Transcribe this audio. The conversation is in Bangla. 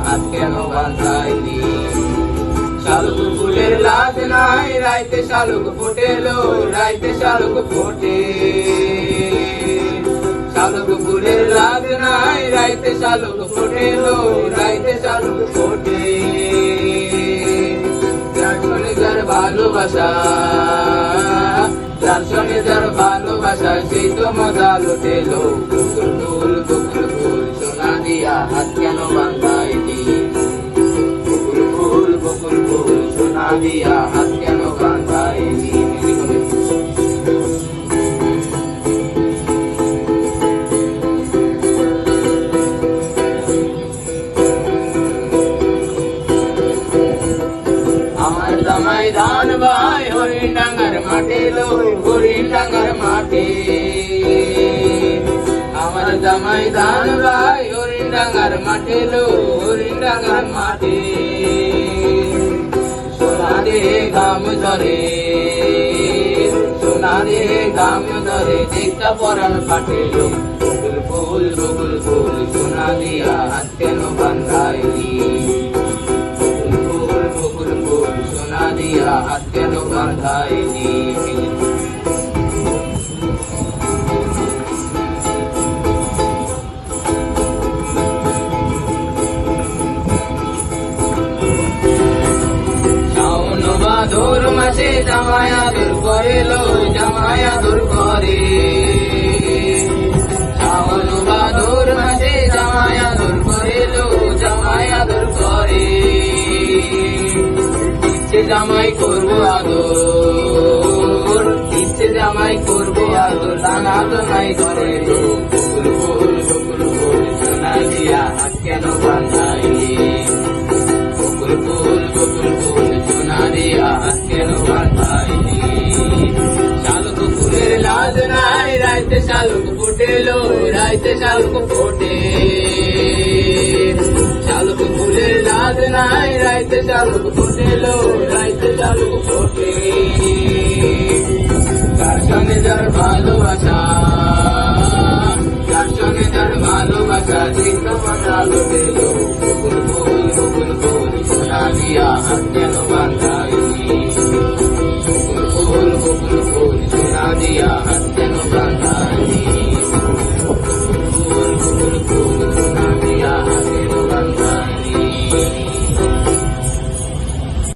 হাত কেন বাঁধাইলি? শালুক ফুলের লাজ নাই, রাইতে শালুক ফোটেলো, রাইতে শালুক ফোটে। শালুক ফুলের লাজ নাই, রাইতে শালুক ফোটেলো, রাইতে শালুক ফোটে। যার সঙ্গে যার ভালোবাসা, যার সঙ্গে যার ভালোবাসা, সেই তো মজা লুটেলো। বকুল ফুল বকুল ফুল সোনা দিয়া হাত কেন বাঁধাইলি? বকুল ফুল বকুল ফুল সোনা দিয়া হাত কেন বাঁধাইলি? আমার জামাই ধান ভাই হরিণ ডাঙ্গার মাঠে লো, হরিণ ডাঙ্গার মাঠে। আমার জামাই ধান ভাই হরিণ ডাঙ্গার মাঠে লো, হরিণ ডাঙ্গার মাঠে। সোনা রে গাম ধরে, সোনা রে গাম ধরে, দেখা পরাণ পাঠে লো। বকুল ফুল বকুল ফুল সোনা দিয়া হাত কেন বাঁধাইলি? সোনা দিয়া হাত কেন বাঁধাইলি? শাওন ভাদর মাসে জামাই আদর করে লো, জামাই আদর করে। শাওন ভাদর মাসে জামাই আদর করে লো, জামাই আদর করে। ইচ্ছে জামাই করবো আদর, ইচ্ছে জামাই করবো আদর, দানা তো নাই ঘরে লো। বকুল ফুল বকুল ফুল সোনা দিয়া হাত কেন বাঁধাইলি? বকুল ফুল বকুল ফুল সোনা দিয়া হাত কেন বাঁধাইলি? শালুক ফুলের লাজ নাই, রাইতে শালুক ফোটেলো, রাইতে শালুক ফোটে। শালুক ফুলের লাজ নাই, রাইতে শালুক ফোটেলো, রাইতে শালুক ফোটে। যার সঙ্গে যার ভালোবাসা, যার সঙ্গে যার ভালোবাসা, সেই তো মজা লুটেলো।